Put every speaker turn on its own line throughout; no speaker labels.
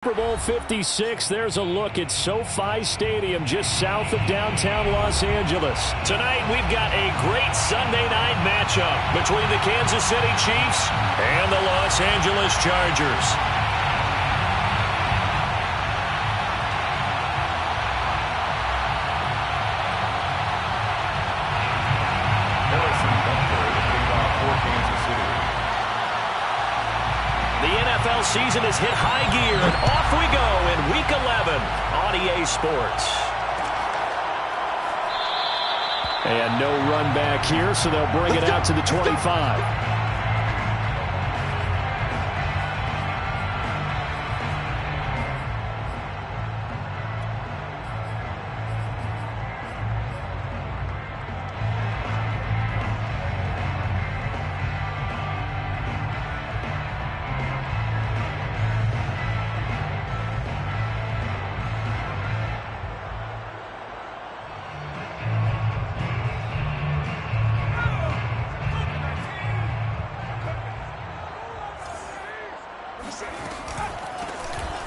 Super Bowl 56, there's a look at SoFi Stadium just south of downtown Los Angeles. Tonight we've got a great Sunday night matchup between the Kansas City Chiefs and the Los Angeles Chargers. NFL season has hit high gear, and off we go in Week 11 on EA Sports. And no run back here, so they'll bring it out to the 25.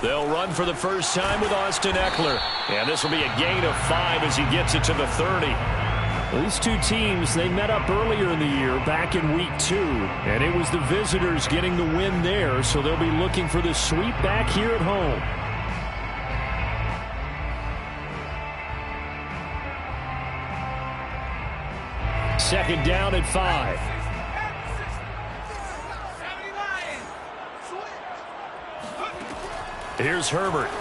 They'll run for the first time with Austin Eckler. And this will be a gain of 5 as he gets it to the 30. These two teams, they met up earlier in the year back in Week 2. And it was the visitors getting the win there, so they'll be looking for the sweep back here at home. Second down at 5. Here's Herbert.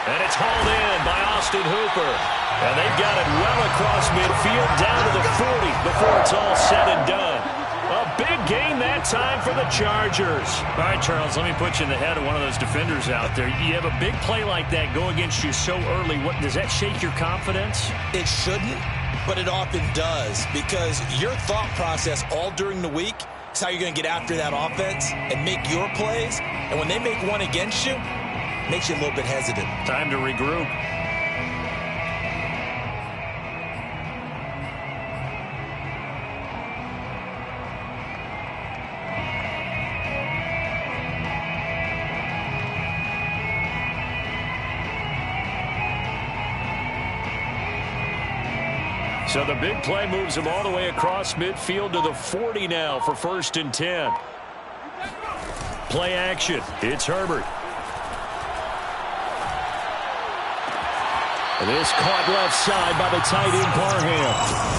And it's hauled in by Austin Hooper. And they've got it well across midfield down to the 40 before it's all said and done. A big gain that time for the Chargers. All right, Charles, let me put you in the head of one of those defenders out there. You have a big play like that go against you so early. What, does that shake your confidence?
It shouldn't, but it often does, because your thought process all during the week is how you're going to get after that offense and make your plays. And when they make one against you, it makes you a little bit hesitant.
Time to regroup. So the big play moves him all the way across midfield to the 40 now for 1st and 10. Play action. It's Herbert. And this caught left side by the tight end Parham.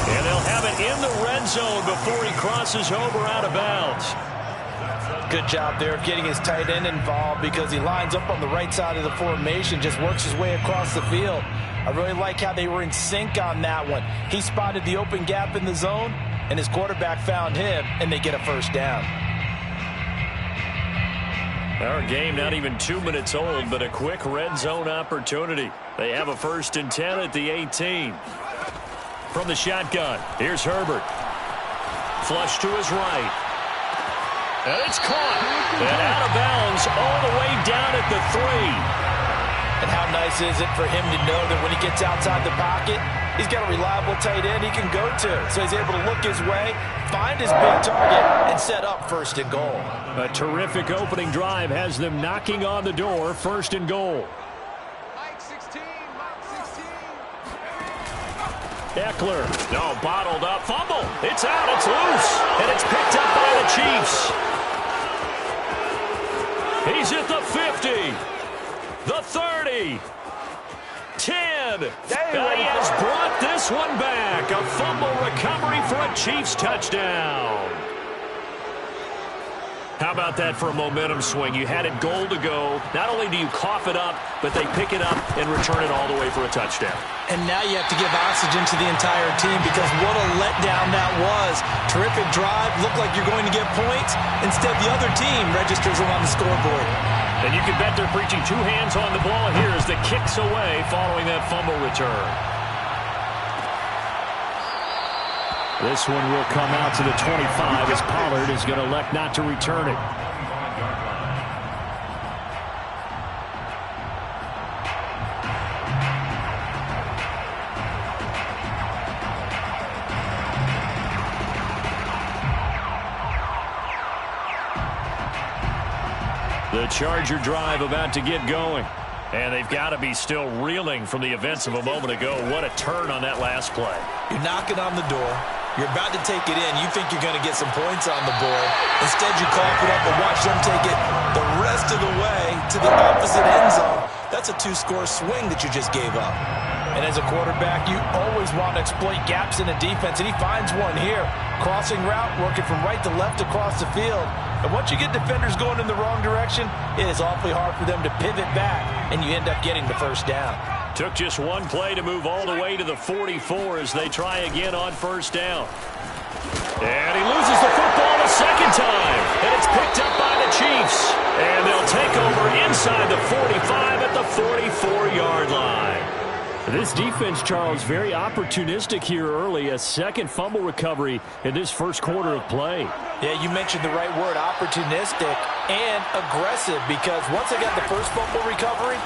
And they'll have it in the red zone before he crosses over out of bounds.
Good job there of getting his tight end involved, because he lines up on the right side of the formation, just works his way across the field. I really like how they were in sync on that one. He spotted the open gap in the zone, and his quarterback found him, and they get a first down.
Our game not even 2 minutes old, but a quick red zone opportunity. They have a 1st and 10 at the 18. From the shotgun, here's Herbert. Flush to his right. And it's caught. And out of bounds all the way down at the 3.
And how nice is it for him to know that when he gets outside the pocket, he's got a reliable tight end he can go to. So he's able to look his way, find his big target, and set up 1st and goal.
A terrific opening drive has them knocking on the door, 1st and goal. Eckler, no, bottled up, fumble. It's out, it's loose, and it's picked up by the Chiefs. He's at the 50. The 30, 10, he has brought this one back. A fumble recovery for a Chiefs touchdown. How about that for a momentum swing? You had it goal to go. Not only do you cough it up, but they pick it up and return it all the way for a touchdown.
And now you have to give oxygen to the entire team, because what a letdown that was. Terrific drive, looked like you're going to get points. Instead, the other team registers them on the scoreboard.
And you can bet they're preaching 2 hands on the ball here as the kick's away following that fumble return. This one will come out to the 25 as Pollard is going to elect not to return it. The Charger drive about to get going. And they've got to be still reeling from the events of a moment ago. What a turn on that last play.
You're knocking on the door. You're about to take it in. You think you're going to get some points on the board. Instead, you cough it up and watch them take it the rest of the way to the opposite end zone. That's a 2-score swing that you just gave up.
And as a quarterback, you always want to exploit gaps in the defense, and he finds one here. Crossing route, working from right to left across the field. And once you get defenders going in the wrong direction, it is awfully hard for them to pivot back, and you end up getting the first down.
Took just one play to move all the way to the 44 as they try again on first down. And he loses the football a second time. And it's picked up by the Chiefs. And they'll take over inside the 45 at the 44-yard line. This defense, Charles, very opportunistic here early. A second fumble recovery in this first quarter of play.
Yeah, you mentioned the right word, opportunistic and aggressive, because once they got the first fumble recovery,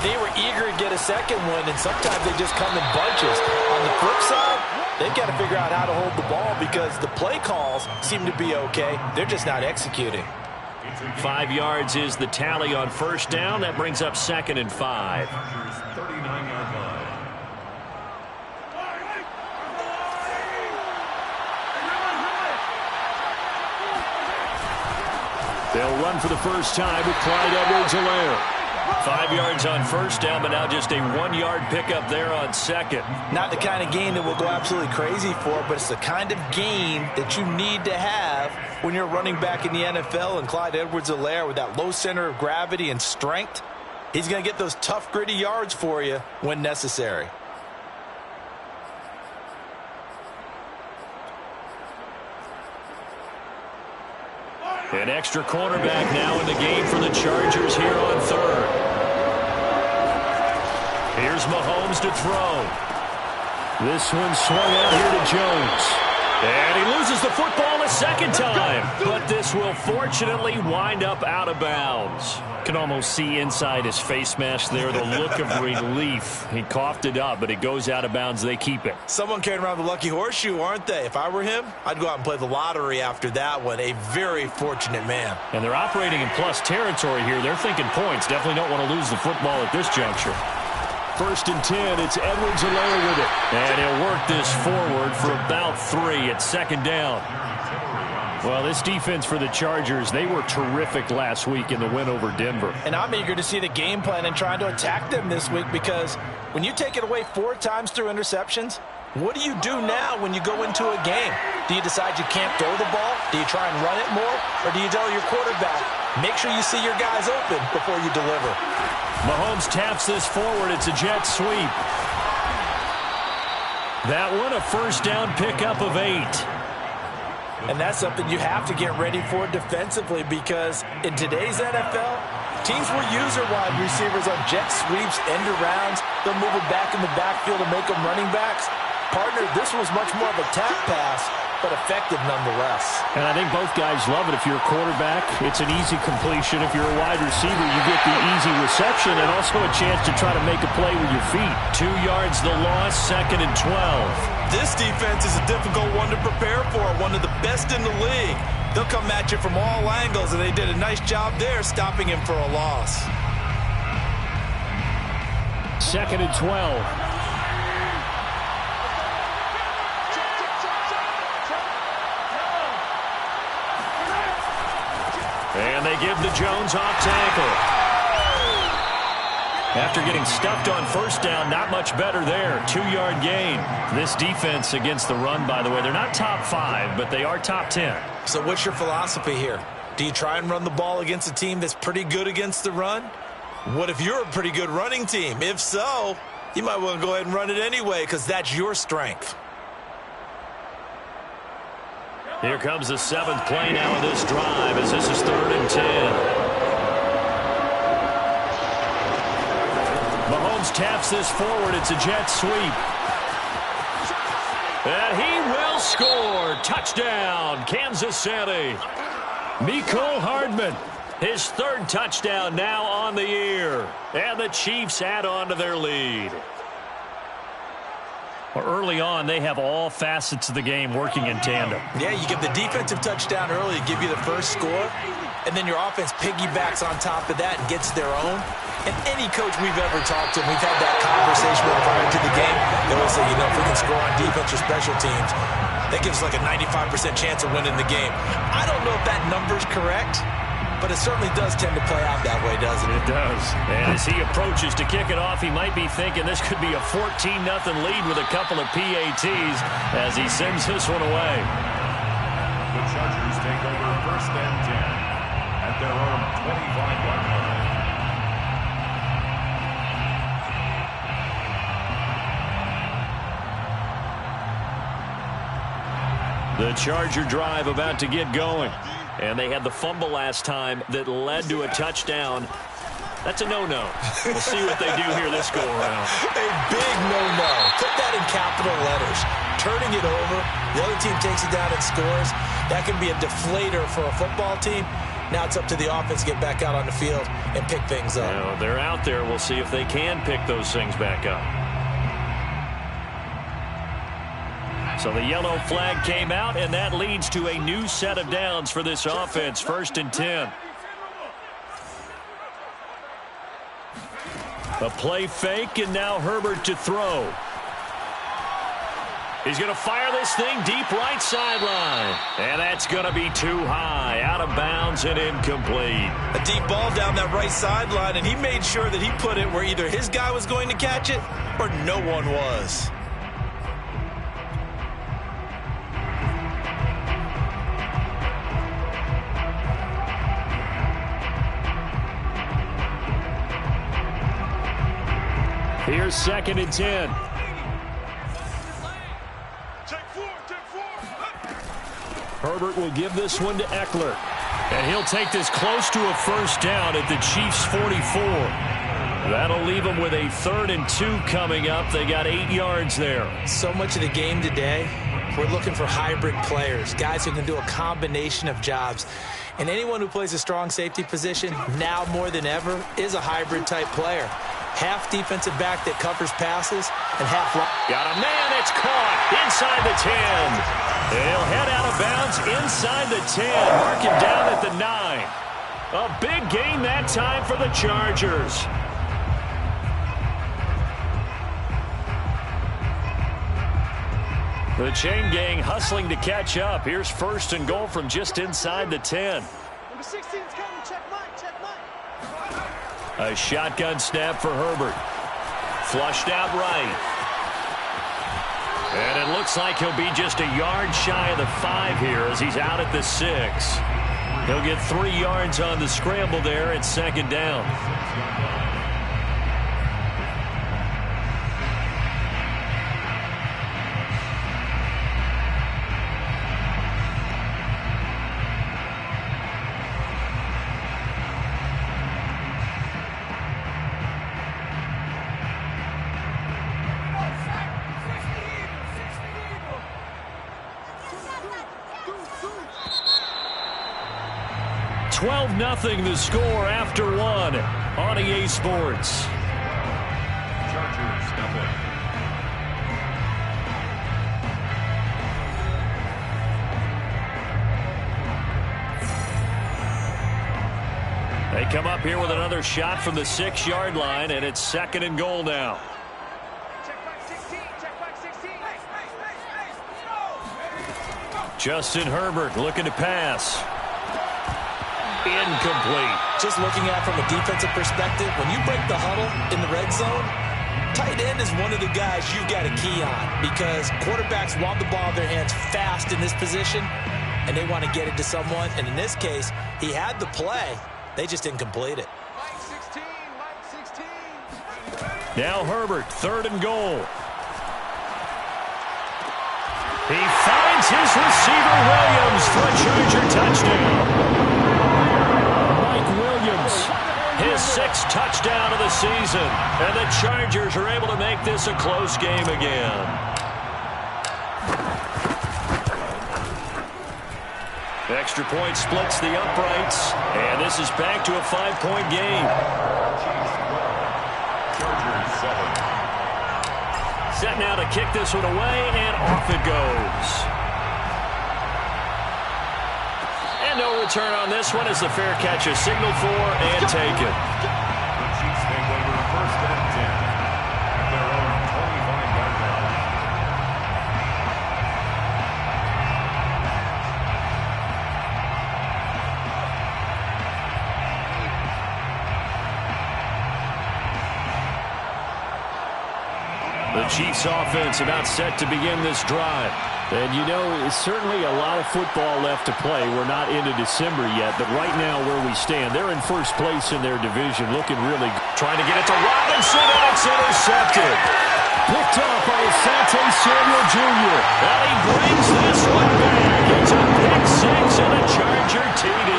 they were eager to get a second one, and sometimes they just come in bunches. On the flip side, they've got to figure out how to hold the ball because the play calls seem to be okay. They're just not executing.
5 yards is the tally on first down. That brings up 2nd and 5. They'll run for the first time with Clyde Edwards-Helaire. 5 yards on first down, but now just a 1-yard pickup there on second.
Not the kind of game that we'll go absolutely crazy for, but it's the kind of game that you need to have when you're running back in the NFL. And Clyde Edwards-Helaire, with that low center of gravity and strength, he's going to get those tough, gritty yards for you when necessary.
An extra cornerback now in the game for the Chargers here on third. Here's Mahomes to throw. This one swung out here to Jones. And he loses the football a second time. But this will fortunately wind up out of bounds. Can almost see inside his face mask there the look of relief. He coughed it up, but it goes out of bounds. They keep it.
Someone carrying around the lucky horseshoe, aren't they? If I were him, I'd go out and play the lottery after that one. A very fortunate man.
And they're operating in plus territory here. They're thinking points. Definitely don't want to lose the football at this juncture. 1st and 10, it's Edwards-Helaire with it. And he'll work this forward for about 3 at 2nd down. Well, this defense for the Chargers, they were terrific last week in the win over Denver.
And I'm eager to see the game plan and trying to attack them this week, because when you take it away 4 times through interceptions, what do you do now when you go into a game? Do you decide you can't throw the ball? Do you try and run it more? Or do you tell your quarterback, make sure you see your guys open before you deliver?
Mahomes taps this forward. It's a jet sweep. That one a first down pickup of 8.
And that's something you have to get ready for defensively, because in today's NFL, teams will use their wide receivers on jet sweeps, end arounds. They'll move it back in the backfield to make them running backs. Partner, this was much more of a tap pass, but effective nonetheless. And I think both guys love it. If you're a quarterback, it's an easy completion. If you're a wide receiver, you get the easy reception and also a chance to try to make a play with your feet.
2 yards the loss, 2nd and 12.
This defense is a difficult one to prepare for, one of the best in the league. They'll come at you from all angles, and they did a nice job there stopping him for a loss.
2nd and 12. And they give the Jones off tackle. After getting stuffed on first down, not much better there. 2-yard gain. This defense against the run, by the way, they're not top 5, but they are top 10.
So what's your philosophy here? Do you try and run the ball against a team that's pretty good against the run? What if you're a pretty good running team? If so, you might want to go ahead and run it anyway, because that's your strength.
Here comes the 7th play now of this drive, as this is 3rd and 10. Mahomes taps this forward. It's a jet sweep. And he will score. Touchdown, Kansas City. Mecole Hardman, his 3rd touchdown now on the year. And the Chiefs add on to their lead. Early on, they have all facets of the game working in tandem.
Yeah, you get the defensive touchdown early to give you the first score. and then your offense piggybacks on top of that and gets their own. And any coach we've ever talked to, we've had that conversation with prior to the game. They always say, you know, if we can score on defense or special teams, that gives us like a 95% chance of winning the game. I don't know if that number's correct, but it certainly does tend to play out that way, doesn't it?
It does. And as he approaches to kick it off, he might be thinking this could be a 14-0 lead with a couple of PATs as he sends this one away.
The Chargers take over 1st and 10 at their own 25-yard line.
The Charger drive about to get going. And they had the fumble last time that led to a touchdown. That's a no-no. We'll see what they do here this go-around.
A big no-no. Put that in capital letters. Turning it over, the other team takes it down and scores. That can be a deflator for a football team. Now it's up to the offense to get back out on the field and pick things up.
Well, they're out there. We'll see if they can pick those things back up. So the yellow flag came out, and that leads to a new set of downs for this offense. 1st and 10. A play fake, and now Herbert to throw. He's going to fire this thing deep right sideline. And that's going to be too high, out of bounds and incomplete.
A deep ball down that right sideline, and he made sure that he put it where either his guy was going to catch it or no one was.
Here's 2nd and 10. Herbert will give this one to Eckler. And he'll take this close to a 1st down at the Chiefs' 44. That'll leave them with a 3rd and 2 coming up. They got 8 yards there.
So much of the game today, we're looking for hybrid players, guys who can do a combination of jobs. And anyone who plays a strong safety position, now more than ever, is a hybrid-type player. Half defensive back that covers passes and half...
Got a man, it's caught inside the 10. He'll head out of bounds inside the 10. Mark him down at the 9. A big gain that time for the Chargers. The chain gang hustling to catch up. Here's 1st and goal from just inside the 10.
Number 16's coming. Check mine. Check mine.
A shotgun snap for Herbert. Flushed out right. And it looks like he'll be just a yard shy of the 5 here as he's out at the 6. He'll get 3 yards on the scramble there at 2nd down. Nothing the score after 1 on EA Sports.
Chargers step in.
They come up here with another shot from the 6-yard line, and it's 2nd and goal now.
Check back 16. Check back 16.
Justin Herbert looking to pass. Incomplete.
Just looking at it from a defensive perspective, when you break the huddle in the red zone, tight end is one of the guys you've got a key on because quarterbacks want the ball in their hands fast in this position, and they want to get it to someone. And in this case, he had the play. They just didn't complete it.
Mike 16.
Now Herbert, 3rd and goal. He finds his receiver Williams for a Charger touchdown. His 6th touchdown of the season. And the Chargers are able to make this a close game again. Extra point splits the uprights. And this is back to a 5-point game.
Chargers 7.
Set now to kick this one away, and off it goes. And no return on this one as the fair catch is signaled for and taken.
The Chiefs take over first and 10 at their own 25-yard line.
The Chiefs offense about set to begin this drive.
And you know, it's certainly a lot of football left to play. We're not into December yet, but right now where we stand, they're in first place in their division, looking really good.
Trying to get it to Robinson, and it's intercepted.
Picked off by Asante Samuel Jr.
Well, he brings this one back. It's a pick six and a Charger TD.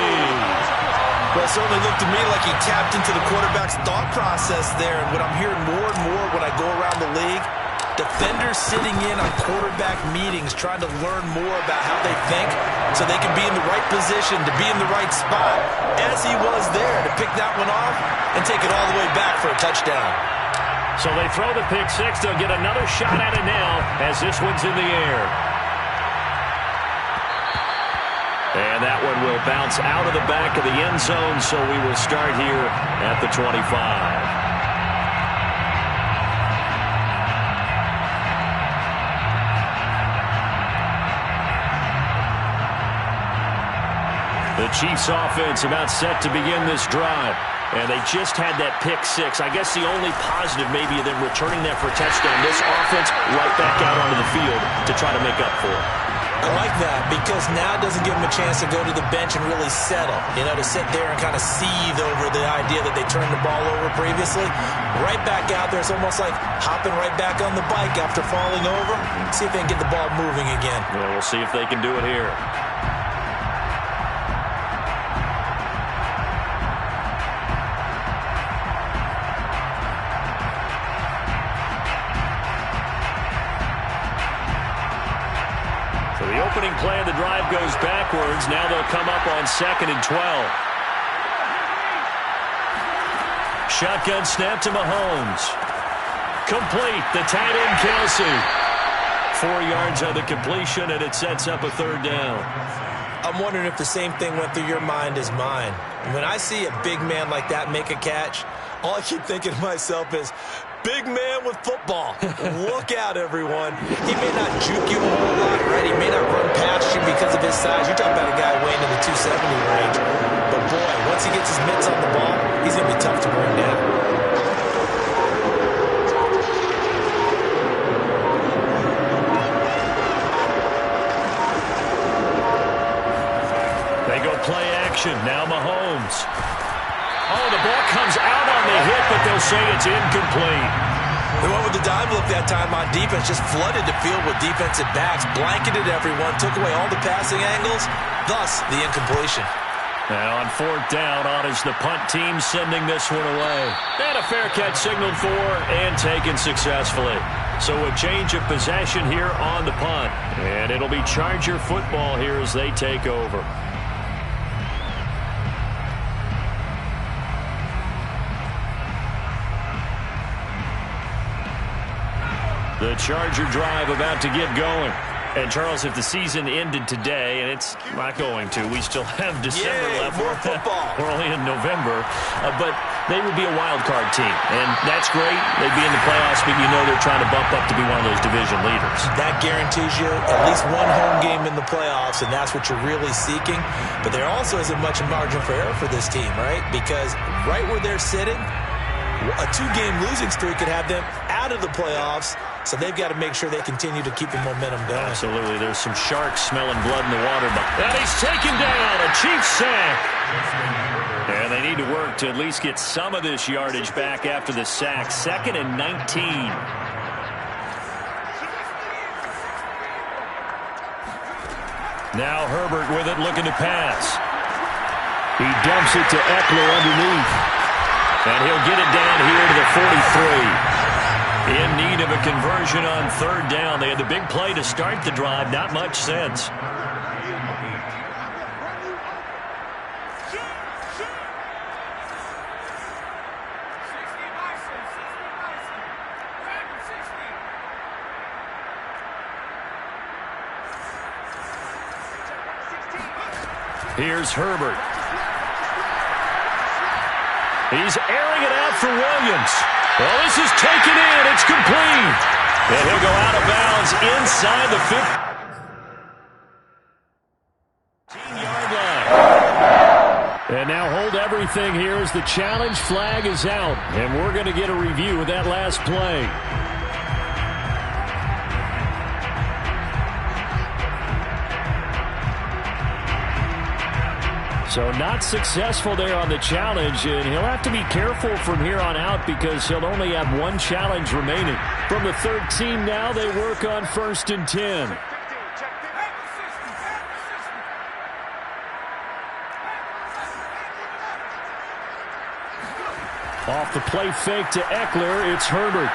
Well, it certainly looked to me like he tapped into the quarterback's thought process there. And what I'm hearing more and more when I go around the league, defenders sitting in on quarterback meetings trying to learn more about how they think so they can be in the right position to be in the right spot, as he was there to pick that one off and take it all the way back for a touchdown.
So they throw the pick six. They'll get another shot at it now as this one's in the air. And that one will bounce out of the back of the end zone, so we will start here at the 25. The Chiefs offense about set to begin this drive. And they just had that pick six. I guess the only positive maybe of them returning that for a touchdown. This offense right back out onto the field to try to make up for it.
I like that because now it doesn't give them a chance to go to the bench and really settle. You know, to sit there and kind of seethe over the idea that they turned the ball over previously. Right back out there. It's almost like hopping right back on the bike after falling over. See if they can get the ball moving again.
Well, we'll see if they can do it here. The opening play of the drive goes backwards. Now they'll come up on 2nd and 12. Shotgun snap to Mahomes. Complete. The tight end, Kelsey. 4 yards on the completion, and it sets up a third down.
I'm wondering if the same thing went through your mind as mine. When I see a big man like that make a catch, all I keep thinking to myself is, big man with football. Look out, everyone. He may not juke you a whole lot, right? He may not run past you because of his size. You're talking about a guy weighing in the 270 range. But, boy, once he gets his mitts on the ball, he's going to be tough to bring down.
They go play action. Now Mahomes. Oh, the ball comes out on the hit, but they'll say it's incomplete.
They went with the dime look that time on defense, just flooded the field with defensive backs, blanketed everyone, took away all the passing angles, thus the incompletion.
Now on 4th down, on is the punt team sending this one away. And a fair catch signaled for and taken successfully. So a change of possession here on the punt. And it'll be Charger football here as they take over. The Charger drive about to get going. And, Charles, if the season ended today, and it's not going to, we still have December left.
More football.
We're only in November. But they would be a wild card team. And that's great. They'd be in the playoffs, but you know they're trying to bump up to be one of those division leaders.
That guarantees you at least one home game in the playoffs, and that's what you're really seeking. But there also isn't much margin for error for this team, right? Because right where they're sitting, a 2-game losing streak could have them out of the playoffs. So they've got to make sure they continue to keep the momentum going.
Absolutely. There's some sharks smelling blood in the water. And he's taken down. A Chiefs sack. And they need to work to at least get some of this yardage back after the sack. 2nd and 19. Now Herbert with it, looking to pass.
He dumps it to Eckler underneath.
And he'll get it down here to the 43. In need of a conversion on 3rd down. They had the big play to start the drive. Not much sense. Here's Herbert. He's airing it out for Williams. Well, this is taken in. It's complete. And he'll go out of bounds inside the 15-yard line. And now hold everything here as the challenge flag is out. And we're going to get a review of that last play. So not successful there on the challenge, and he'll have to be careful from here on out because he'll only have one challenge remaining. From the 13 now, they work on 1st and 10. Off the play fake to Eckler, it's Herbert.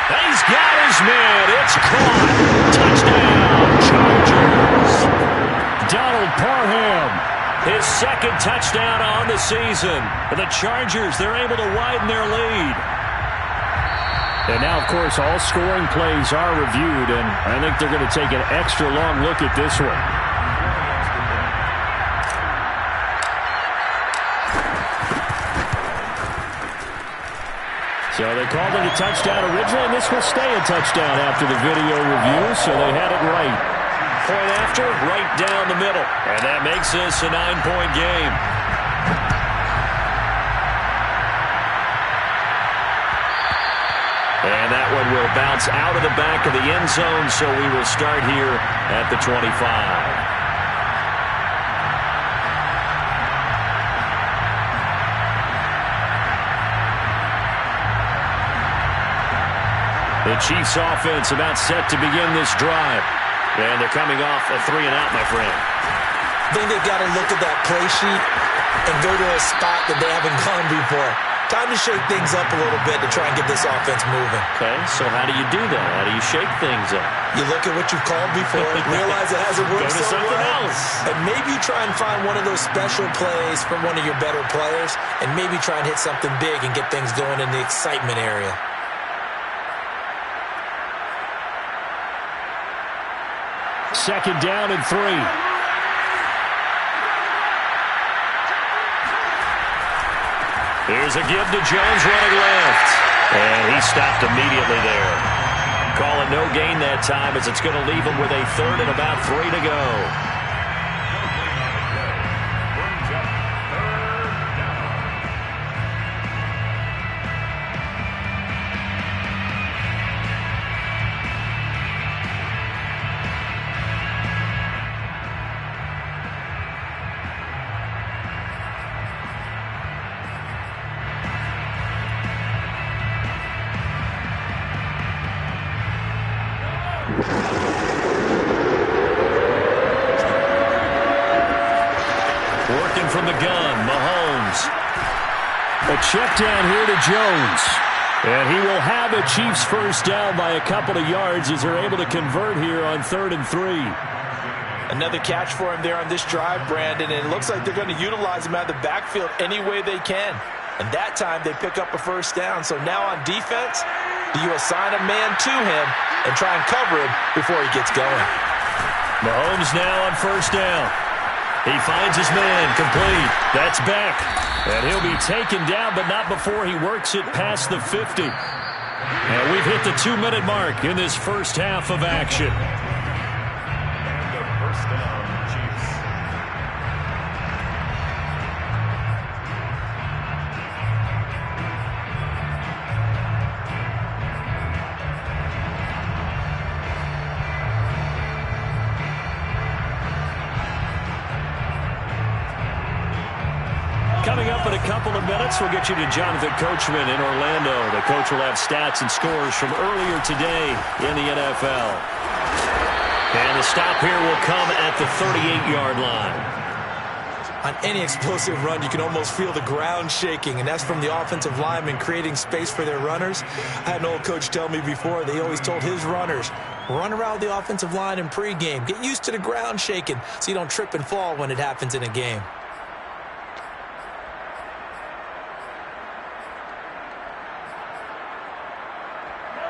He's got his man. It's caught. Touchdown, Chargers. Donald Parham, his second touchdown on the season. And the Chargers, they're able to widen their lead. And now, of course, all scoring plays are reviewed, and I think they're going to take an extra long look at this one. So they called it a touchdown originally, and this will stay a touchdown after the video review, so they had it right. Point after, right down the middle. And that makes this a 9-point game. And that one will bounce out of the back of the end zone, so we will start here at the 25. The Chiefs offense about set to begin this drive. And they're coming off a 3-and-out, my friend.
I think they've got to look at that play sheet and go to a spot that they haven't gone before. Time to shake things up a little bit to try and get this offense moving.
Okay, so how do you do that? How do you shake things up?
You look at what you've called before, realize it hasn't worked
so
something
well,
else. And maybe try and find one of those special plays from one of your better players, and maybe try and hit something big and get things going in the excitement area.
Second down and 3.
Here's a give to Jones running left. And he stopped immediately there. Call it no gain that time as it's going to leave him with a 3rd and about 3 to go. Working from the gun, Mahomes.
A check down here to Jones. And he will have a Chiefs first down by a couple of yards as they're able to convert here on 3rd and 3.
Another catch for him there on this drive, Brandon, and it looks like they're going to utilize him out of the backfield any way they can. And that time they pick up a first down. So now on defense, do you assign a man to him and try and cover him before he gets going?
Mahomes now on first down. He finds his man, complete. That's back. And he'll be taken down, but not before he works it past the 50. And we've hit the 2-minute mark in this first half of action.
And a first down, Chiefs.
Coming up in a couple of minutes, we'll get you to Jonathan Coachman in Orlando. The coach will have stats and scores from earlier today in the NFL. And the stop here will come at the 38-yard line.
On any explosive run, you can almost feel the ground shaking, and that's from the offensive linemen creating space for their runners. I had an old coach tell me before, they always told his runners, run around the offensive line in pregame. Get used to the ground shaking so you don't trip and fall when it happens in a game.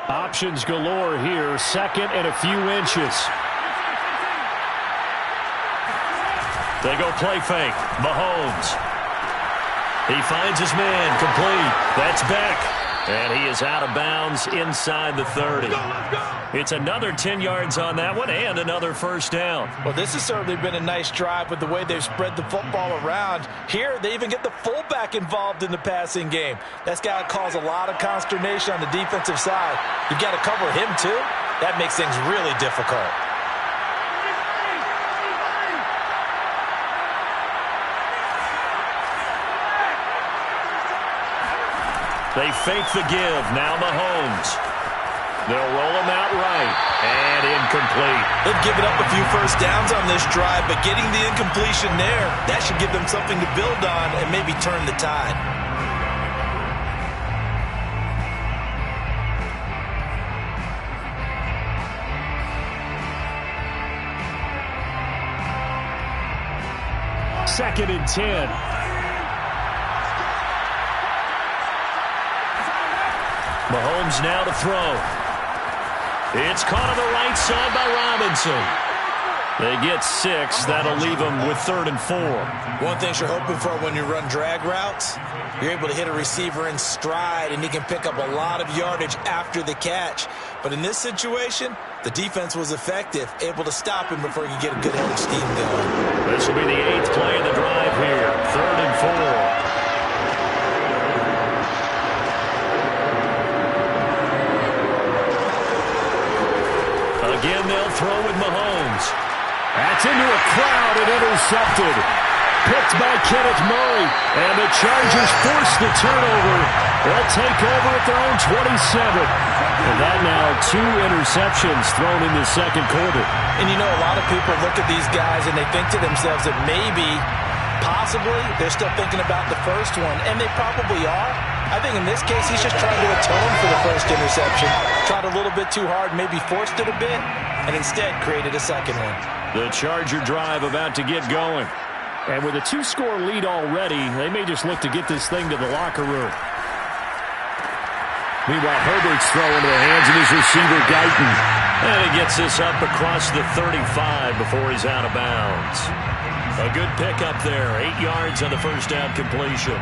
Options galore here. 2nd and a few inches.
They go play fake. Mahomes. He finds his man. Complete. That's Beck. And he is out of bounds inside the 30. It's another 10 yards on that one and another first down.
Well, this has certainly been a nice drive with the way they've spread the football around. Here, they even get the fullback involved in the passing game. That's got to cause a lot of consternation on the defensive side. You've got to cover him, too. That makes things really difficult.
They fake the give. Now Mahomes. They'll roll him out right. And incomplete.
They've given up a few first downs on this drive, but getting the incompletion there, that should give them something to build on and maybe turn the tide.
Second and 10.
Mahomes now to throw. It's caught on the right side by Robinson. They get 6. That'll leave them with 3rd and 4.
One thing you're hoping for when you run drag routes, you're able to hit a receiver in stride, and he can pick up a lot of yardage after the catch. But in this situation, the defense was effective, able to stop him before he could get a good head of steam going.
This will be the 8th play of the drive here. 3rd and 4. Again, they'll throw with Mahomes.
That's into a crowd and intercepted. Picked by Kenneth Murray. And the Chargers force the turnover. They'll take over at their own 27. And that now 2 interceptions thrown in the second quarter.
And you know, a lot of people look at these guys and they think to themselves that maybe, possibly, they're still thinking about the first one. And they probably are. I think in this case, he's just trying to atone for the first interception. Tried a little bit too hard, maybe forced it a bit, and instead created a second one.
The Charger drive about to get going.
And with a 2-score lead already, they may just look to get this thing to the locker room.
Meanwhile, Herbert's throw into the hands of his receiver, Guyton. And he gets this up across the 35 before he's out of bounds. A good pickup there. 8 yards on the first down completion.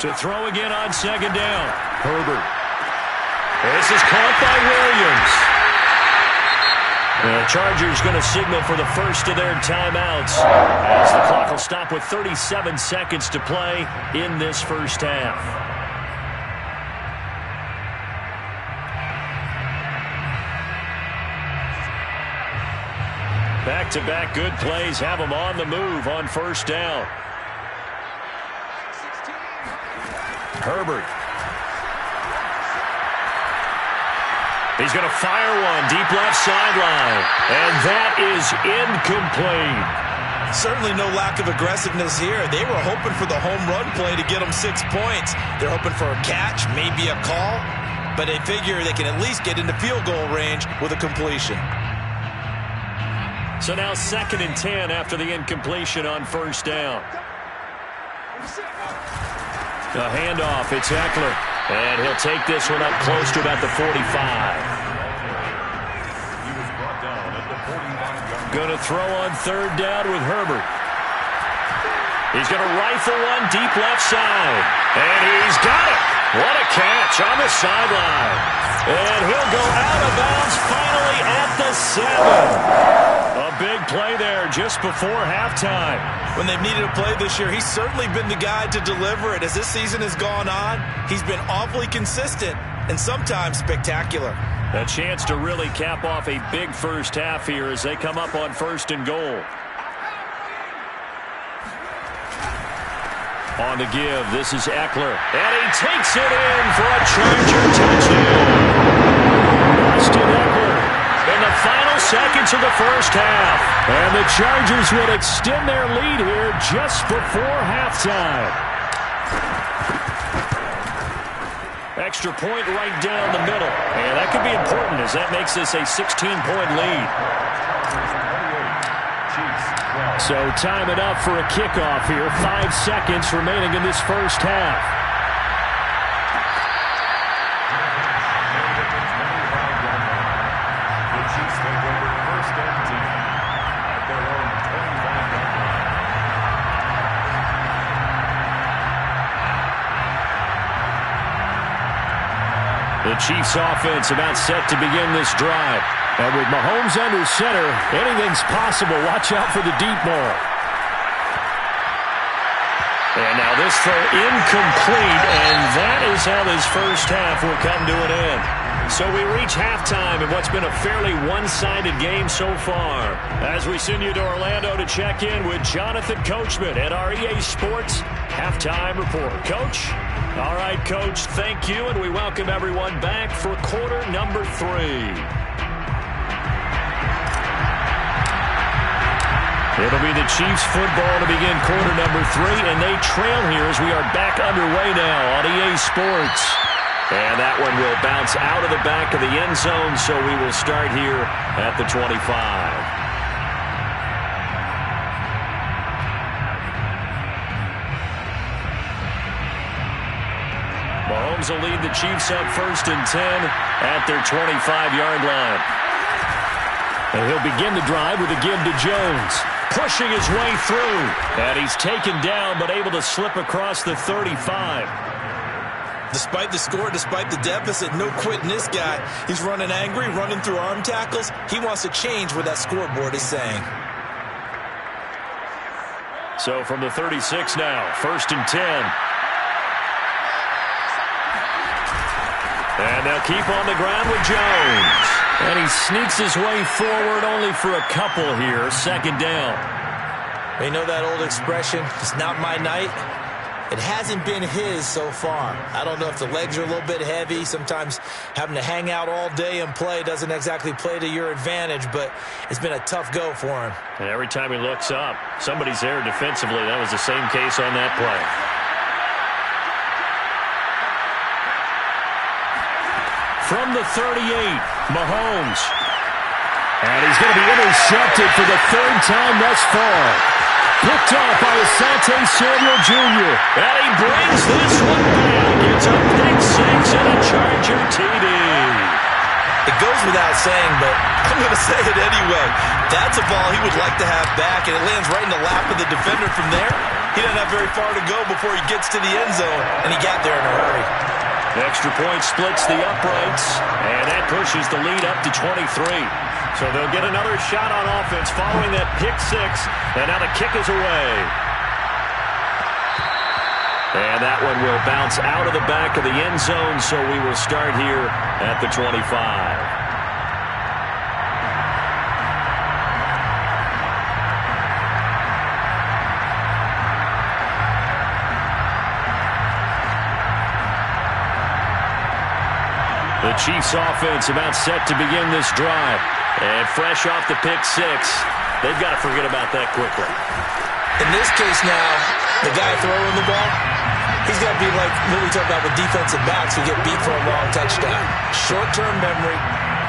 To throw again on second down. Herbert. This is caught by Williams. The Chargers going to signal for the first of their timeouts as the clock will stop with 37 seconds to play in this first half. Back-to-back good plays have them on the move on first down. Herbert. He's going to fire one deep left sideline. And that is incomplete.
Certainly no lack of aggressiveness here. They were hoping for the home run play to get them 6 points. They're hoping for a catch, maybe a call. But they figure they can at least get into field goal range with a completion.
So now 2nd and 10 after the incompletion on first down. A handoff, it's Eckler. And he'll take this one up close to about the 45. Going to throw on third down with Herbert. He's going to rifle one deep left side. And he's got it. What a catch on the sideline. And he'll go out of bounds finally at the 7. A big play there just before halftime.
When they've needed a play this year, he's certainly been the guy to deliver it. As this season has gone on, he's been awfully consistent and sometimes spectacular.
A chance to really cap off a big first half here as they come up on 1st and goal. On the give, this is Eckler. And he takes it in for a Charger touchdown. Austin Eckler in the final seconds of the first half. And the Chargers would extend their lead here just before halftime. Extra point right down the middle. And that could be important as that makes this a 16-point lead.
So time it up for a kickoff here. 5 seconds remaining in this first half.
The Chiefs take over first and 10 at their own 25-yard line.
The Chiefs offense about set to begin this drive. And with Mahomes under center, anything's possible. Watch out for the deep ball. And now this throw incomplete, and that is how this first half will come to an end. So we reach halftime in what's been a fairly one-sided game so far. As we send you to Orlando to check in with Jonathan Coachman at our EA Sports Halftime Report. Coach? All right, Coach, thank you, and we welcome everyone back for quarter number 3. It'll be the Chiefs football to begin quarter number 3, and they trail here as we are back underway now on EA Sports. And that one will bounce out of the back of the end zone, so we will start here at the 25. Mahomes will lead the Chiefs up first and 10 at their 25-yard line. And he'll begin the drive with a give to Jones. Pushing his way through. And he's taken down, but able to slip across the 35.
Despite the score, despite the deficit, no quitting this guy. He's running angry, running through arm tackles. He wants to change what that scoreboard is saying.
So from the 36 now, first and 10. And they'll keep on the ground with Jones. And he sneaks his way forward only for a couple here. Second down.
You know that old expression, it's not my night? It hasn't been his so far. I don't know if the legs are a little bit heavy. Sometimes having to hang out all day and play doesn't exactly play to your advantage, but it's been a tough go for him.
And every time he looks up, somebody's there defensively. That was the same case on that play. From the 38, Mahomes. And he's going to be intercepted for the 3rd time thus far. Picked off by Asante Samuel Jr. And he brings this one back. It's a pick 6 and a Charger TD.
It goes without saying, but I'm going to say it anyway. That's a ball he would like to have back, and it lands right in the lap of the defender from there. He doesn't have very far to go before he gets to the end zone, and he got there in a hurry.
Extra point splits the uprights, and that pushes the lead up to 23. So they'll get another shot on offense following that pick 6, and now the kick is away. And that one will bounce out of the back of the end zone, so we will start here at the 25. The Chiefs offense about set to begin this drive. And fresh off the pick 6, they've got to forget about that quickly.
In this case now, the guy throwing the ball, he's got to be like what we talk about with defensive backs who get beat for a long touchdown. Short-term memory,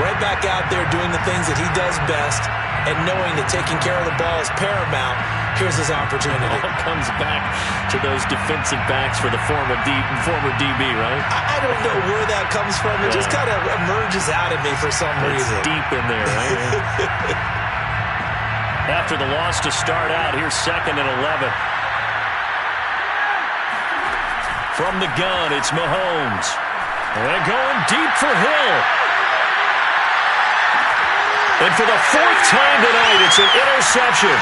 right back out there doing the things that he does best, and knowing that taking care of the ball is paramount. Here's his opportunity.
It all comes back to those defensive backs for the former DB, right?
I don't know where that comes from. It just kind of emerges out of me for some reason.
It's deep in there, right? After the loss to start out, here's 2nd and 11. From the gun, it's Mahomes. And going deep for Hill. And for the 4th time tonight, it's an interception.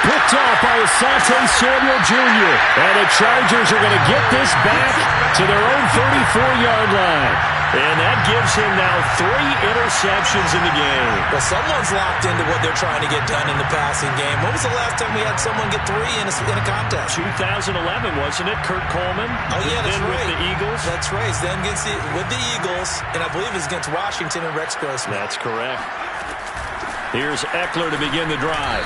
Picked off by Asante Samuel Jr. And the Chargers are going to get this back to their own 34-yard line. And that gives him now 3 interceptions in the game.
Well, someone's locked into what they're trying to get done in the passing game. When was the last time we had someone get 3 in a contest?
2011, wasn't it? Kurt Coleman.
Oh, yeah, that's
then
right.
with the Eagles.
That's right. Then with the Eagles, and I believe it's against Washington and Rex Grossman.
That's correct. Here's Eckler to begin the drive.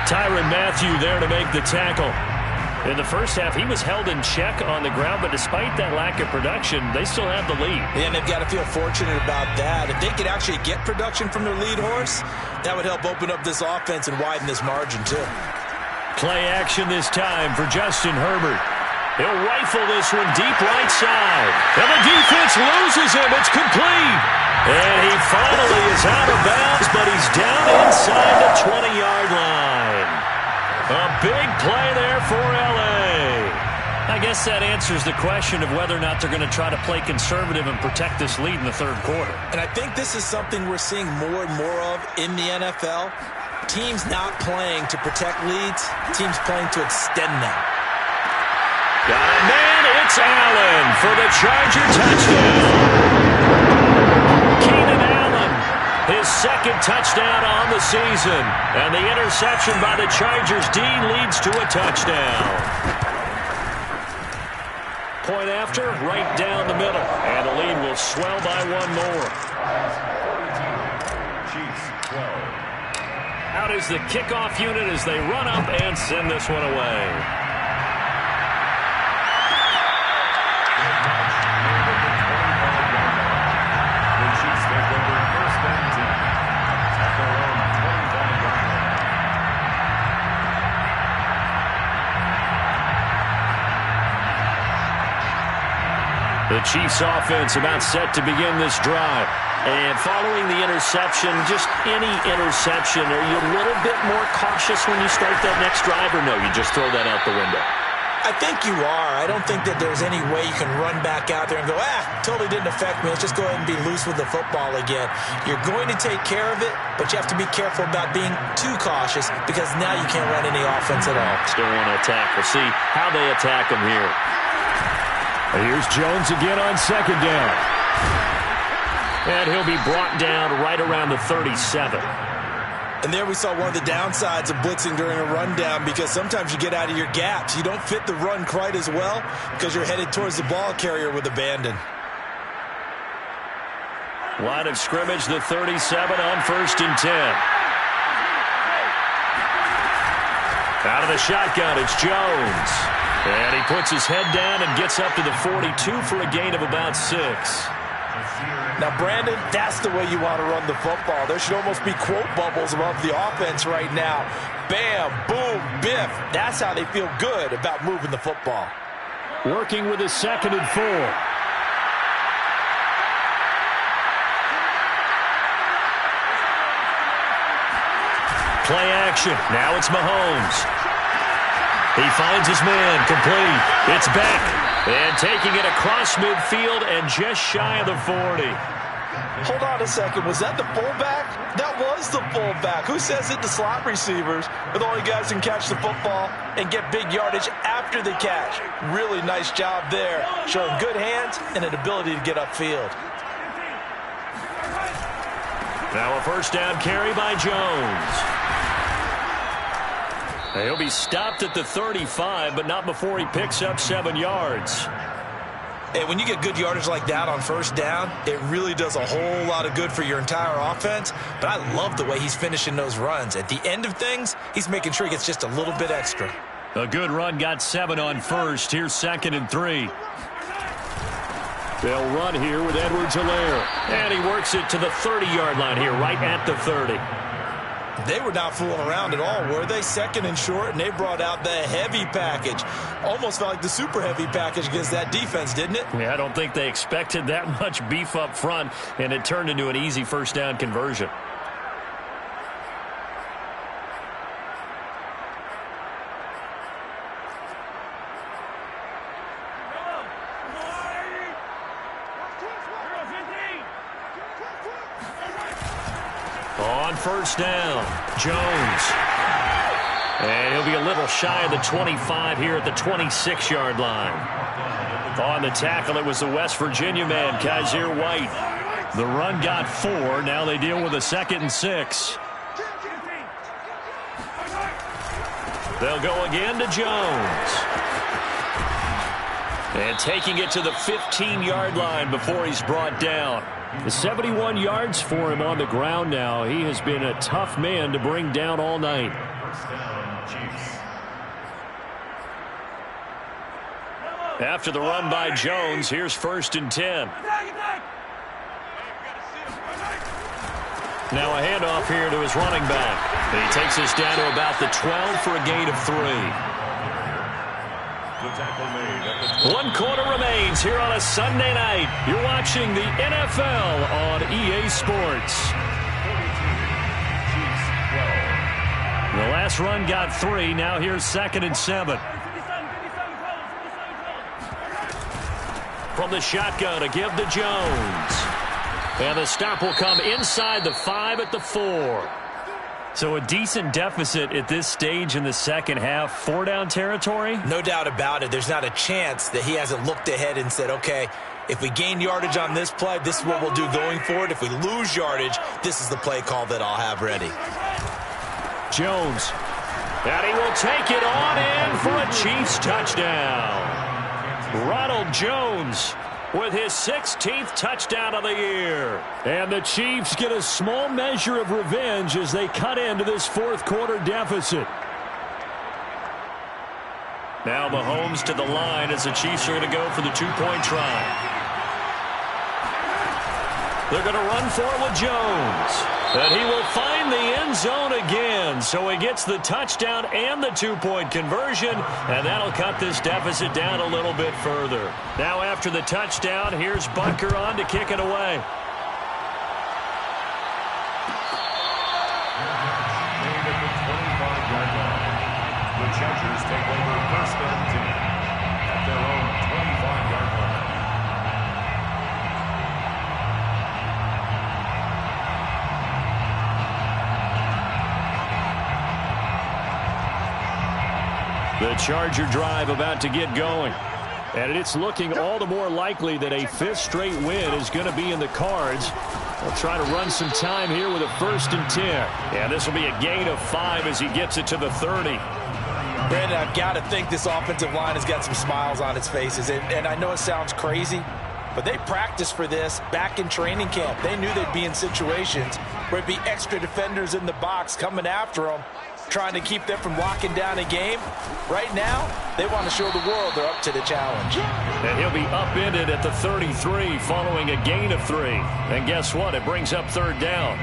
Tyrann Mathieu there to make the tackle.
In the first half, he was held in check on the ground, but despite that lack of production, they still have the lead.
Yeah, and they've got to feel fortunate about that. If they could actually get production from their lead horse, that would help open up this offense and widen this margin, too.
Play action this time for Justin Herbert. He'll rifle this one deep right side. And the defense loses him. It's complete. And he finally is out of bounds, but he's down inside the 20-yard line. A big play there for L.A. I guess that answers the question of whether or not they're going to try to play conservative and protect this lead in the third quarter.
And I think this is something we're seeing more and more of in the NFL. Teams not playing to protect leads, teams playing to extend them.
Got a man, it's Allen for the Charger touchdown. Keenan Allen, his second touchdown on the season. And the interception by the Chargers D leads to a touchdown. Point after, right down the middle. And the lead will swell by one more.
Chiefs 12.
Out is the kickoff unit as they run up and send this one away.
The Chiefs take over first and 10 at their own 25-yard line.
The Chiefs offense about set to begin this drive. And following the interception, just any interception, are you a little bit more cautious when you start that next drive, or no, you just throw that out the window?
I think you are. I don't think that there's any way you can run back out there and go, totally didn't affect me. Let's just go ahead and be loose with the football again. You're going to take care of it, but you have to be careful about being too cautious because now you can't run any offense at all.
Still want to attack. We'll see how they attack them here.
Here's Jones again on second down.
And he'll be brought down right around the 37.
And there we saw one of the downsides of blitzing during a rundown because sometimes you get out of your gaps. You don't fit the run quite as well because you're headed towards the ball carrier with abandon.
Line of scrimmage, the 37 on first and 10. Out of the shotgun, it's Jones. And he puts his head down and gets up to the 42 for a gain of about 6.
Now, Brandon, that's the way you want to run the football. There should almost be quote bubbles above the offense right now. Bam, boom, biff. That's how they feel good about moving the football.
Working with a 2nd and 4.
Play action. Now it's Mahomes. He finds his man, complete. It's back. And taking it across midfield and just shy of the 40.
Hold on a second. Was that the fullback? That was the fullback. Who says it to slot receivers are the only guys who can catch the football and get big yardage after the catch? Really nice job there. Showing good hands and an ability to get upfield.
Now a first down carry by Jones. He'll be stopped at the 35, but not before he picks up 7 yards.
Hey, when you get good yardage like that on first down, it really does a whole lot of good for your entire offense. But I love the way he's finishing those runs. At the end of things, he's making sure he gets just a little bit extra.
A good run, got 7 on first. Here's 2nd and 3. They'll run here with Edwards-Helaire. And he works it to the 30-yard line here, right at the 30.
They were not fooling around at all, were they? 2nd and short, and they brought out the heavy package. Almost felt like the super heavy package against that defense, didn't it?
Yeah, I don't think they expected that much beef up front, and it turned into an easy first down conversion. On first down, Jones. And he'll be a little shy of the 25 here at the 26-yard line. On the tackle, it was the West Virginia man, Kaiser White. The run got 4. Now they deal with a 2nd and 6. They'll go again to Jones. And taking it to the 15-yard line before he's brought down. 71 yards for him on the ground now. He has been a tough man to bring down all night.
First down, Chiefs.
After the run by Jones, here's 1st and 10. Now a handoff here to his running back. He takes us down to about the 12 for a gain of 3. One quarter remains here on a Sunday night. You're watching the NFL on EA Sports. The last run got 3. Now here's 2nd and 7. From the shotgun to give to Jones. And the stop will come inside the 5 at the 4. So a decent deficit at this stage in the second half. 4-down territory?
No doubt about it. There's not a chance that he hasn't looked ahead and said, okay, if we gain yardage on this play, this is what we'll do going forward. If we lose yardage, this is the play call that I'll have ready.
Jones. And he will take it on in for a Chiefs touchdown. Ronald Jones with his 16th touchdown of the year.
And the Chiefs get a small measure of revenge as they cut into this fourth quarter deficit.
Now Mahomes to the line as the Chiefs are going to go for the 2-point try. They're going to run for it with Jones. And he will find the end zone again. So he gets the touchdown and the 2-point conversion. And that'll cut this deficit down a little bit further. Now after the touchdown, here's Bunker on to kick it away.
The Chargers take over 1st and 10 at their own 25-yard line.
The Charger drive about to get going. And it's looking all the more likely that a 5th straight win is going to be in the cards. They'll try to run some time here with a 1st and 10.
And this will be a gain of 5 as he gets it to the 30.
Brandon, I've got to think this offensive line has got some smiles on its faces. And I know it sounds crazy, but they practiced for this back in training camp. They knew they'd be in situations where it'd be extra defenders in the box coming after them, trying to keep them from locking down a game. Right now, they want to show the world they're up to the challenge.
And he'll be upended at the 33 following a gain of 3. And guess what? It brings up 3rd down.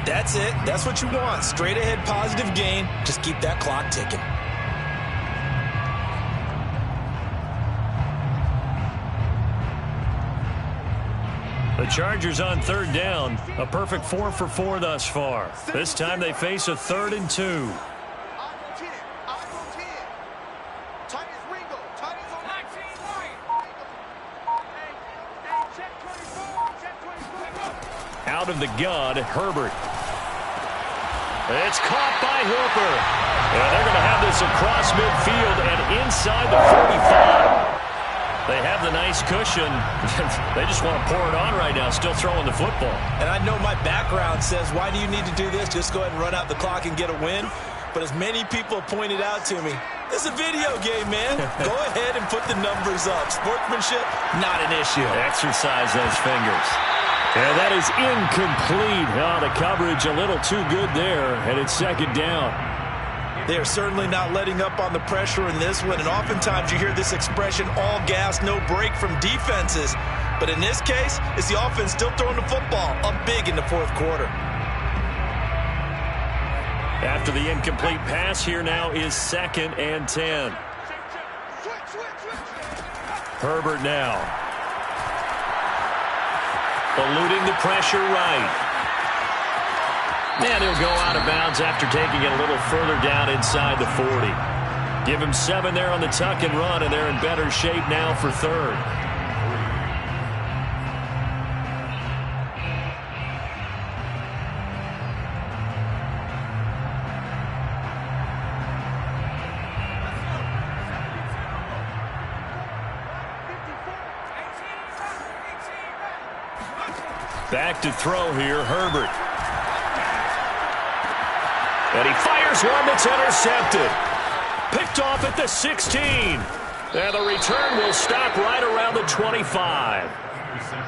That's it. That's what you want. Straight ahead positive gain. Just keep that clock ticking.
The Chargers on 3rd down. A perfect 4 for 4 thus far. This time they face a 3rd and 2. Out of the gun, Herbert. It's caught by Hooper. And they're going to have this across midfield and inside the 45. They have the nice cushion. They just want to pour it on right now, still throwing the football.
And I know my background says, why do you need to do this? Just go ahead and run out the clock and get a win. But as many people have pointed out to me, this is a video game, man. Go ahead and put the numbers up. Sportsmanship, not an issue.
Exercise those fingers.
And that is incomplete. Oh, the coverage a little too good there, and it's 2nd down.
They are certainly not letting up on the pressure in this one, and oftentimes you hear this expression, all gas, no break from defenses. But in this case, it's the offense still throwing the football up big in the 4th quarter.
After the incomplete pass, here now is 2nd and 10. Herbert now. Eluding the pressure right. And he'll go out of bounds after taking it a little further down inside the 40. Give him 7 there on the tuck and run, and they're in better shape now for 3rd. Back to throw here, Herbert. And he fires one that's intercepted. Picked off at the 16. And the return will stop right around the 25.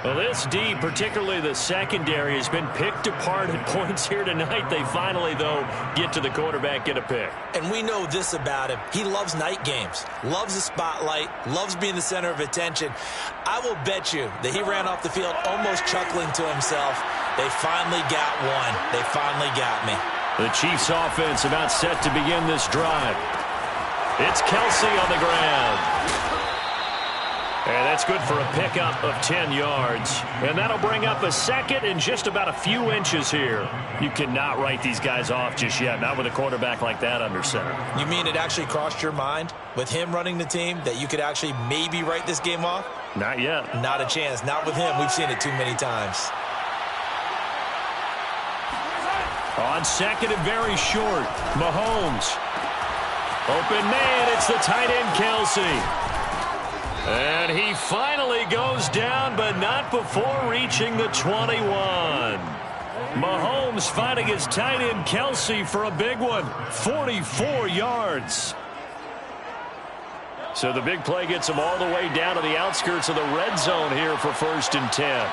Well, this D, particularly the secondary, has been picked apart at points here tonight. They finally, though, get to the quarterback, get a pick.
And we know this about him. He loves night games, loves the spotlight, loves being the center of attention. I will bet you that he ran off the field almost chuckling to himself. They finally got one. They finally got me.
The Chiefs offense about set to begin this drive. It's Kelsey on the ground. And that's good for a pickup of 10 yards. And that'll bring up a second and just about a few inches here. You cannot write these guys off just yet, not with a quarterback like that under center.
You mean it actually crossed your mind with him running the team that you could actually maybe write this game off?
Not yet.
Not a chance. Not with him. We've seen it too many times.
On second and very short, Mahomes. Open man, it's the tight end Kelsey. And he finally goes down, but not before reaching the 21. Mahomes finding his tight end Kelsey for a big one, 44 yards. So the big play gets him all the way down to the outskirts of the red zone here for 1st and 10.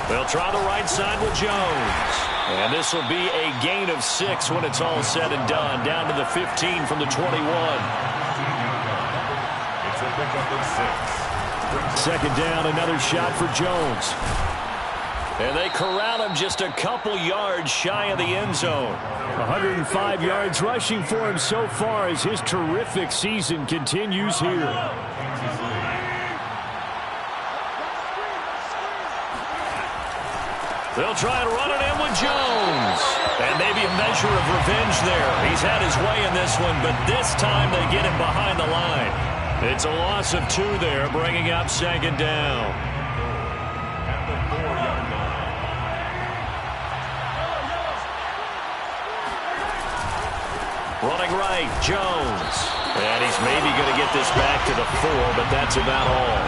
They'll try the right side with Jones. And this will be a gain of 6 when it's all said and done, down to the 15 from the 21. Second down, another shot for Jones. And they corral him just a couple yards shy of the end zone. 105 yards rushing for him so far as his terrific season continues here. They'll try and run it in with Jones. And maybe a measure of revenge there. He's had his way in this one, but this time they get him behind the line. It's a loss of 2 there, bringing up second down. Running right, Jones. And he's maybe going to get this back to the 4, but that's about all.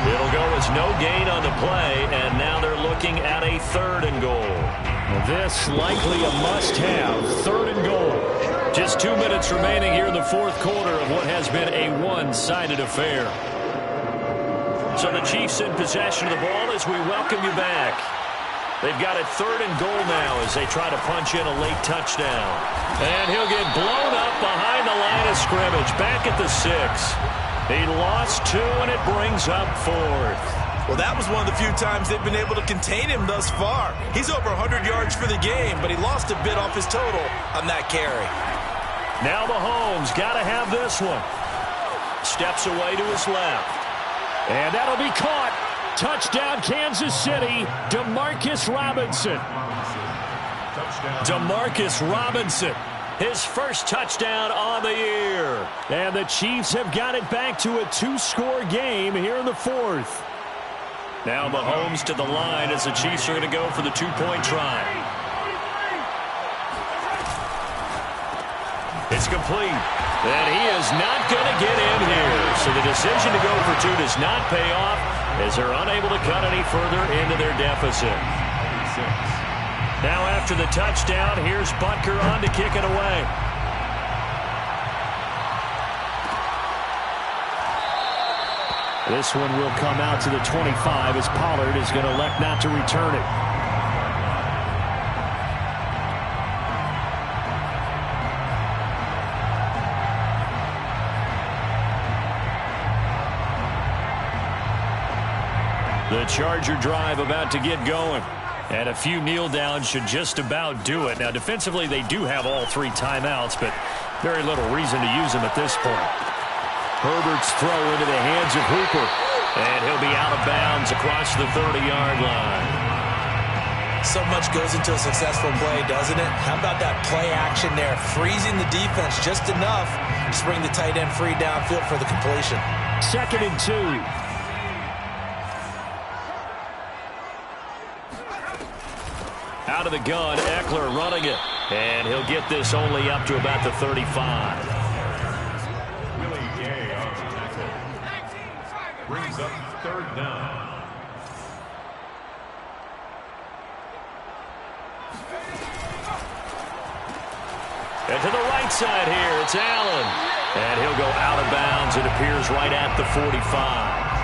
It'll go as no gain on the play, and now they're looking at a 3rd and goal. This likely a must-have, 3rd and goal. Just 2 minutes remaining here in the 4th quarter of what has been a one-sided affair. So the Chiefs in possession of the ball as we welcome you back. They've got a 3rd and goal now as they try to punch in a late touchdown. And he'll get blown up behind the line of scrimmage, back at the 6. He lost 2, and it brings up 4th.
Well, that was one of the few times they've been able to contain him thus far. He's over 100 yards for the game, but he lost a bit off his total on that carry.
Now Mahomes got to have this one. Steps away to his left. And that'll be caught. Touchdown, Kansas City. Demarcus Robinson. Demarcus Robinson. His first touchdown on the year. And the Chiefs have got it back to a 2-score game here in the 4th. Now Mahomes to the line as the Chiefs are going to go for the 2-point try. It's complete. And he is not going to get in here. So the decision to go for 2 does not pay off as they're unable to cut any further into their deficit. Now after the touchdown, here's Butker on to kick it away. This one will come out to the 25 as Pollard is going to elect not to return it. The Charger drive about to get going. And a few kneel downs should just about do it. Now, defensively, they do have all 3 timeouts, but very little reason to use them at this point. Herbert's throw into the hands of Hooper. And he'll be out of bounds across the 30-yard line.
So much goes into a successful play, doesn't it? How about that play action there? Freezing the defense just enough to bring the tight end free downfield for the completion.
2nd and 2. Out of the gun, Eckler running it. And he'll get this only up to about the 35.
Brings up 3rd down.
And to the right side here, it's Allen. And he'll go out of bounds. It appears right at the 45.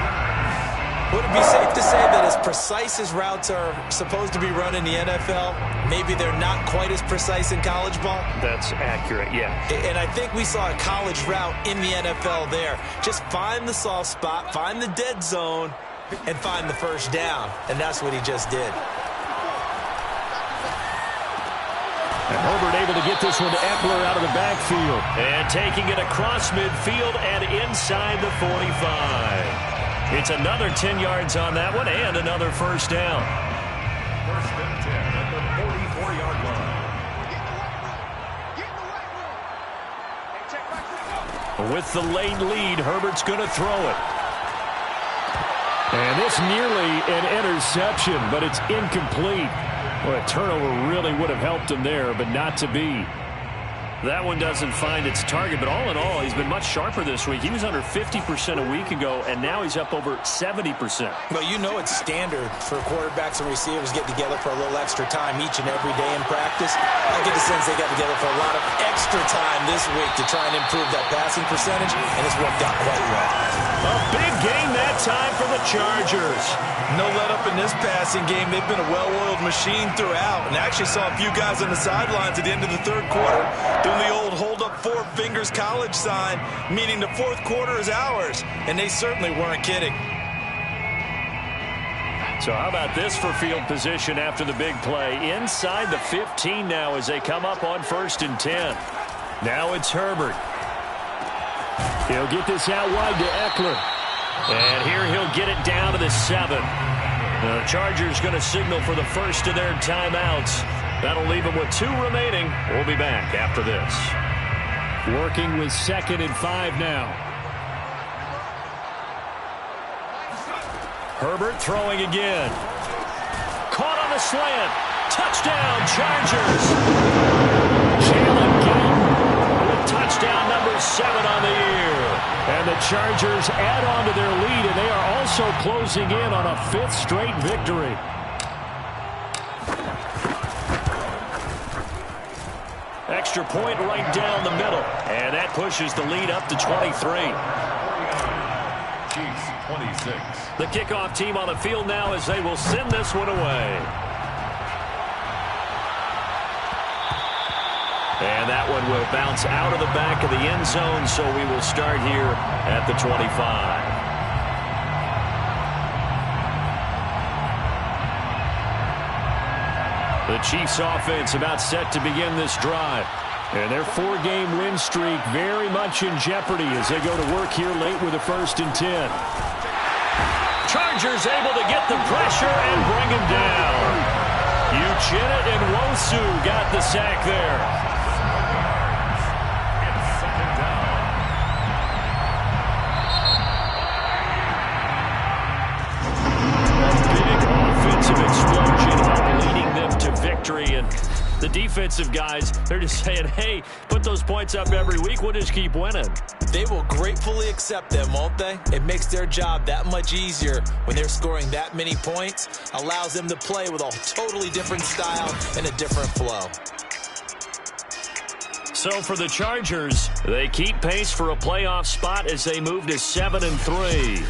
Would it be safe to say that as precise as routes are supposed to be run in the NFL, maybe they're not quite as precise in college ball?
That's accurate, yeah.
And I think we saw a college route in the NFL there. Just find the soft spot, find the dead zone, and find the first down. And that's what he just did.
And Herbert able to get this one to Eckler out of the backfield.
And taking it across midfield and inside the 45. It's another 10 yards on that one and another first down.
First and 10 at the 44-yard line.
With the late lead, Herbert's going to throw it.
And this nearly an interception, but it's incomplete. Well, a turnover really would have helped him there, but not to be.
That one doesn't find its target, but all in all, he's been much sharper this week. He was under 50% a week ago, and now he's up over 70%.
Well, you know it's standard for quarterbacks and receivers get together for a little extra time each and every day in practice. I get the sense they got together for a lot of extra time this week to try and improve that passing percentage, and it's worked out quite well.
A big game that time for the Chargers.
No let-up in this passing game. They've been a well-oiled machine throughout, and actually saw a few guys on the sidelines at the end of the third quarter doing the old hold-up four fingers college sign, meaning the fourth quarter is ours, and they certainly weren't kidding.
So how about this for field position after the big play? Inside the 15 now as they come up on 1st and 10. Now it's Herbert.
He'll get this out wide to Eckler.
And here he'll get it down to the 7. The Chargers going to signal for the first of their timeouts. That'll leave them with 2 remaining. We'll be back after this.
Working with 2nd and 5 now.
Herbert throwing again. Caught on the slant. Touchdown, Chargers.
Jalen Guyton
with touchdown number 7 on the year.
And the Chargers add on to their lead, and they are also closing in on a 5th straight victory.
Extra point right down the middle. And that pushes the lead up to 23.
Chiefs 26.
The kickoff team on the field now as they will send this one away. And that one will bounce out of the back of the end zone, so we will start here at the 25. The Chiefs offense about set to begin this drive. And their 4-game win streak very much in jeopardy as they go to work here late with a 1st and 10. Chargers able to get the pressure and bring him down. Uchenna and Wosu got the sack there. Explosion leading them to victory, and the defensive guys, they're just saying, hey, put those points up every week, we'll just keep winning.
They will gratefully accept them, won't they? It makes their job that much easier when they're scoring that many points, allows them to play with a totally different style and a different flow.
So for the Chargers, they keep pace for a playoff spot as they move to 7 and 3.